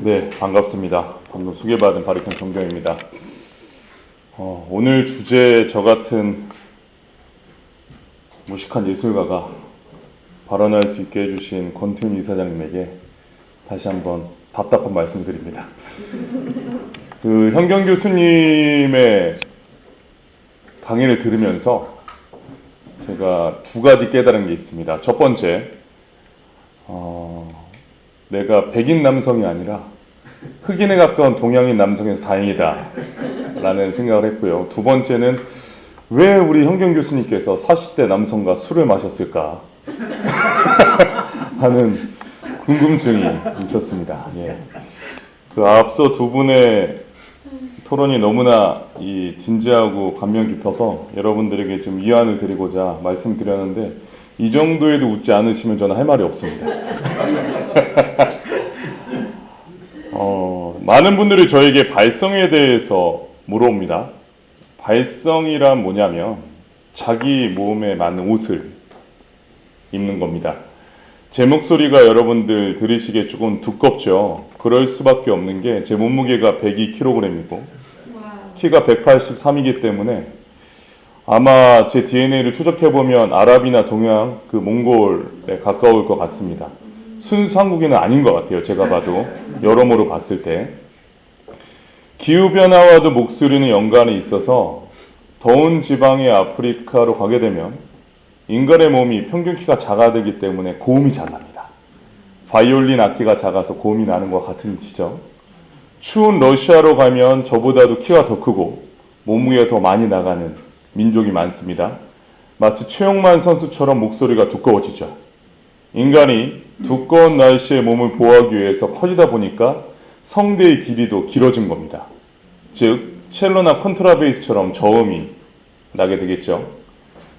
네, 반갑습니다. 방금 소개받은 바리톤 정경입니다. 오늘 주제 저 같은 무식한 예술가가 발언할 수 있게 해주신 권태훈 이사장님에게 다시 한번 답답한 말씀드립니다. 현경 교수님의 강의를 들으면서 제가 두 가지 깨달은 게 있습니다. 첫 번째, 내가 백인 남성이 아니라 흑인에 가까운 동양인 남성에서 다행이다 라는 생각을 했고요. 두 번째는 왜 우리 현경 교수님께서 40대 남성과 술을 마셨을까 하는 궁금증이 있었습니다. 예. 앞서 두 분의 토론이 너무나 진지하고 감명 깊어서 여러분들에게 좀 이완을 드리고자 말씀드렸는데, 이 정도에도 웃지 않으시면 저는 할 말이 없습니다. 많은 분들이 저에게 발성에 대해서 물어봅니다. 발성이란 뭐냐면 자기 몸에 맞는 옷을 입는 겁니다. 제 목소리가 여러분들 들으시기에 조금 두껍죠. 그럴 수밖에 없는 게 제 몸무게가 102kg이고 키가 183이기 때문에 아마 제 DNA를 추적해보면 아랍이나 동양, 몽골에 가까울 것 같습니다. 순수 한국인은 아닌 것 같아요. 제가 봐도 여러모로 봤을 때. 기후변화와도 목소리는 연관이 있어서 더운 지방의 아프리카로 가게 되면 인간의 몸이 평균 키가 작아지기 때문에 고음이 잘 납니다. 바이올린 악기가 작아서 고음이 나는 것 같은 이시죠. 추운 러시아로 가면 저보다도 키가 더 크고 몸무게가 더 많이 나가는 민족이 많습니다. 마치 최용만 선수처럼 목소리가 두꺼워지죠. 인간이 두꺼운 날씨에 몸을 보호하기 위해서 커지다 보니까 성대의 길이도 길어진 겁니다. 즉 첼로나 콘트라베이스처럼 저음이 나게 되겠죠.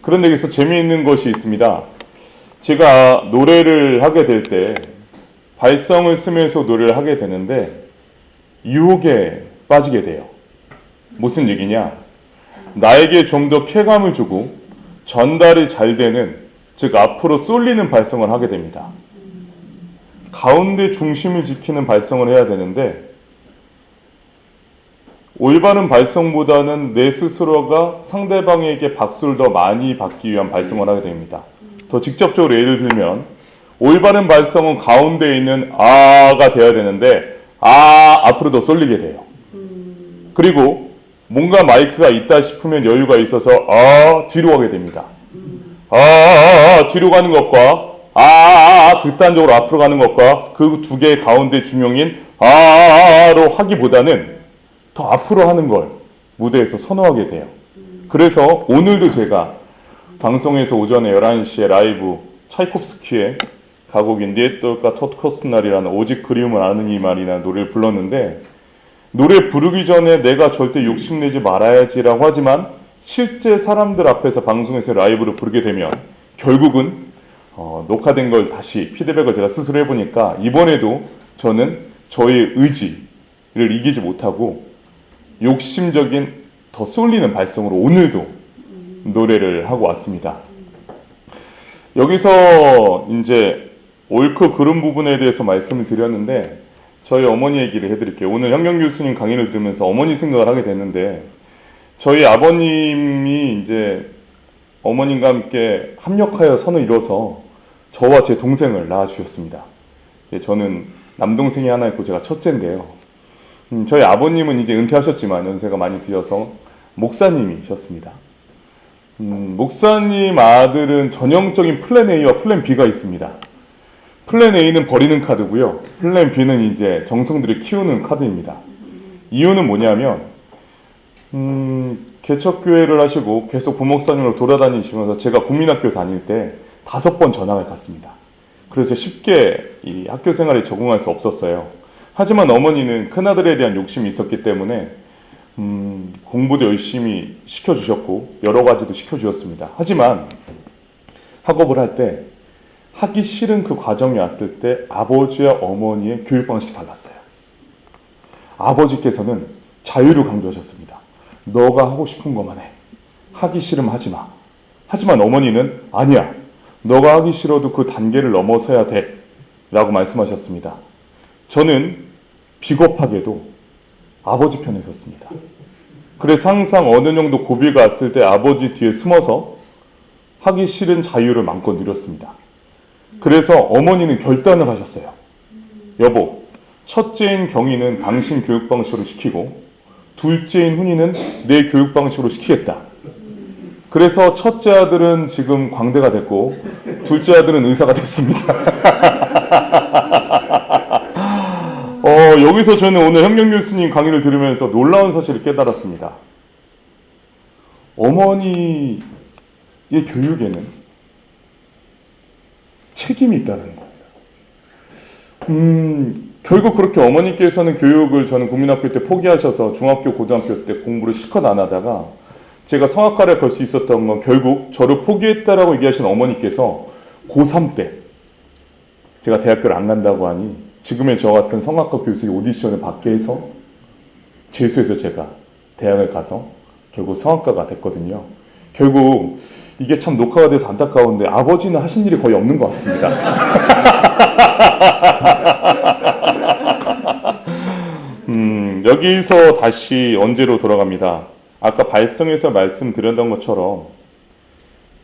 그런데 여기서 재미있는 것이 있습니다. 제가 노래를 하게 될 때 발성을 쓰면서 노래를 하게 되는데 유혹에 빠지게 돼요. 무슨 얘기냐? 나에게 좀 더 쾌감을 주고 전달이 잘 되는, 즉 앞으로 쏠리는 발성을 하게 됩니다. 가운데 중심을 지키는 발성을 해야 되는데 올바른 발성보다는 내 스스로가 상대방에게 박수를 더 많이 받기 위한 발성을 하게 됩니다. 더 직접적으로 예를 들면 올바른 발성은 가운데 있는 아가 되어야 되는데 앞으로 더 쏠리게 돼요. 그리고 뭔가 마이크가 있다 싶으면 여유가 있어서 뒤로 가게 됩니다. 뒤로 가는 것과 극단적으로 앞으로 가는 것과 그 두 개의 가운데 중용인 로 하기보다는 더 앞으로 하는 걸 무대에서 선호하게 돼요. 그래서 오늘도 제가 방송에서 오전에 11시에 라이브 차이콥스키의 가곡인 니에떨까 톳커스날이라는 오직 그리움을 아는 이 말이라는 노래를 불렀는데, 노래 부르기 전에 내가 절대 욕심내지 말아야지라고 하지만 실제 사람들 앞에서 방송에서 라이브를 부르게 되면 결국은 녹화된 걸 다시 피드백을 제가 스스로 해보니까 이번에도 저는 저의 의지를 이기지 못하고 욕심적인 더 쏠리는 발성으로 오늘도 노래를 하고 왔습니다. 여기서 이제 옳고 그른 부분에 대해서 말씀을 드렸는데 저희 어머니 얘기를 해드릴게요. 오늘 현경 교수님 강의를 들으면서 어머니 생각을 하게 됐는데, 저희 아버님이 이제 어머님과 함께 합력하여 선을 이뤄서 저와 제 동생을 낳아주셨습니다. 저는 남동생이 하나 있고 제가 첫째인데요. 저희 아버님은 이제 은퇴하셨지만 연세가 많이 드셔서 목사님이셨습니다. 목사님 아들은 전형적인 플랜 A와 플랜 B가 있습니다. 플랜 A는 버리는 카드고요. 플랜 B는 이제 정성들이 키우는 카드입니다. 이유는 뭐냐면 개척교회를 하시고 계속 부목사님으로 돌아다니시면서 제가 국민학교 다닐 때 5번 전학을 갔습니다. 그래서 쉽게 이 학교 생활에 적응할 수 없었어요. 하지만 어머니는 큰아들에 대한 욕심이 있었기 때문에 공부도 열심히 시켜주셨고 여러 가지도 시켜주셨습니다. 하지만 학업을 할 때 하기 싫은 그 과정이 왔을 때 아버지와 어머니의 교육 방식이 달랐어요. 아버지께서는 자유를 강조하셨습니다. 너가 하고 싶은 것만 해. 하기 싫으면 하지 마. 하지만 어머니는 아니야. 너가 하기 싫어도 그 단계를 넘어서야 돼. 라고 말씀하셨습니다. 저는 비겁하게도 아버지 편에 섰습니다. 그래서 항상 어느 정도 고비가 왔을 때 아버지 뒤에 숨어서 하기 싫은 자유를 마음껏 누렸습니다. 그래서 어머니는 결단을 하셨어요. 여보, 첫째인 경희는 당신 교육 방식으로 시키고 둘째인 훈이는 내 교육 방식으로 시키겠다. 그래서 첫째 아들은 지금 광대가 됐고 둘째 아들은 의사가 됐습니다. 여기서 저는 오늘 현경 교수님 강의를 들으면서 놀라운 사실을 깨달았습니다. 어머니의 교육에는 책임이 있다는 겁니다. 결국 그렇게 어머니께서는 교육을 저는 국민학교 때 포기하셔서 중학교, 고등학교 때 공부를 실컷 안 하다가 제가 성악과를 갈 수 있었던 건 결국 저를 포기했다라고 얘기하신 어머니께서 고3 때 제가 대학교를 안 간다고 하니 지금의 저 같은 성악과 교수의 오디션을 받게 해서 재수해서 제가 대학을 가서 결국 성악가가 됐거든요. 결국 이게 참 녹화가 돼서 안타까운데 아버지는 하신 일이 거의 없는 것 같습니다. 여기서 다시 언제로 돌아갑니다. 아까 발성에서 말씀드렸던 것처럼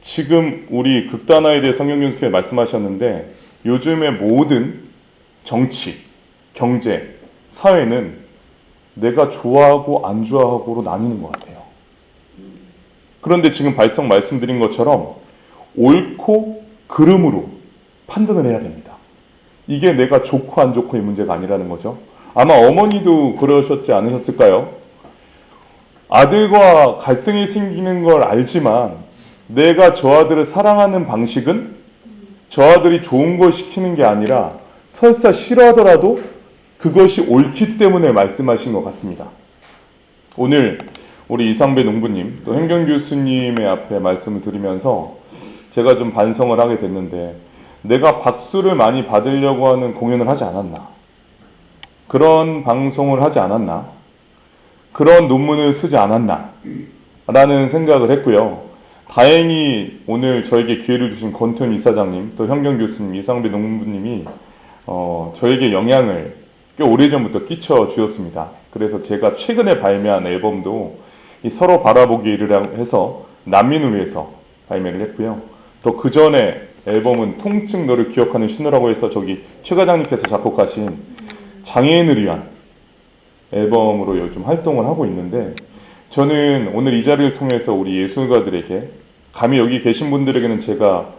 지금 우리 극단화에 대해 성경 교수님께서 말씀하셨는데 요즘의 모든 정치, 경제, 사회는 내가 좋아하고 안 좋아하고로 나뉘는 것 같아요. 그런데 지금 발성 말씀드린 것처럼 옳고 그름으로 판단을 해야 됩니다. 이게 내가 좋고 안 좋고의 문제가 아니라는 거죠. 아마 어머니도 그러셨지 않으셨을까요? 아들과 갈등이 생기는 걸 알지만 내가 저 아들을 사랑하는 방식은 저 아들이 좋은 걸 시키는 게 아니라 설사 싫어하더라도 그것이 옳기 때문에 말씀하신 것 같습니다. 오늘 우리 이상배 농부님 또 현경 교수님의 앞에 말씀을 드리면서 제가 좀 반성을 하게 됐는데 내가 박수를 많이 받으려고 하는 공연을 하지 않았나? 그런 방송을 하지 않았나? 그런 논문을 쓰지 않았나? 라는 생각을 했고요. 다행히 오늘 저에게 기회를 주신 권태훈 이사장님, 또 현경 교수님, 이상배 농부님이 저에게 영향을 꽤 오래전부터 끼쳐 주었습니다. 그래서 제가 최근에 발매한 앨범도 이 서로 바라보기를 해서 난민을 위해서 발매를 했고요. 또 그 전에 앨범은 통증 너를 기억하는 신호라고 해서 저기 최 과장님께서 작곡하신 장애인을 위한 앨범으로 요즘 활동을 하고 있는데 저는 오늘 이 자리를 통해서 우리 예술가들에게 감히 여기 계신 분들에게는 제가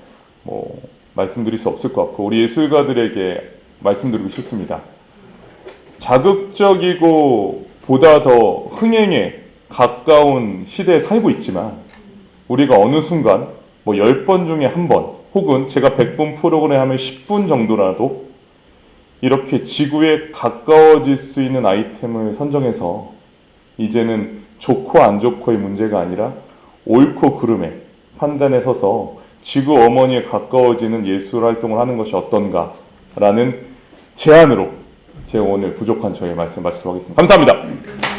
말씀드릴 수 없을 것 같고 우리 예술가들에게 말씀드리고 싶습니다. 자극적이고 보다 더 흥행에 가까운 시대에 살고 있지만 우리가 어느 순간 10번 중에 1번 혹은 제가 100분 프로그램 하면 10분 정도라도 이렇게 지구에 가까워질 수 있는 아이템을 선정해서 이제는 좋고 안 좋고의 문제가 아니라 옳고 그름의 판단에 서서 지구 어머니에 가까워지는 예술 활동을 하는 것이 어떤가라는 제안으로 제가 오늘 부족한 저의 말씀 마치도록 하겠습니다. 감사합니다.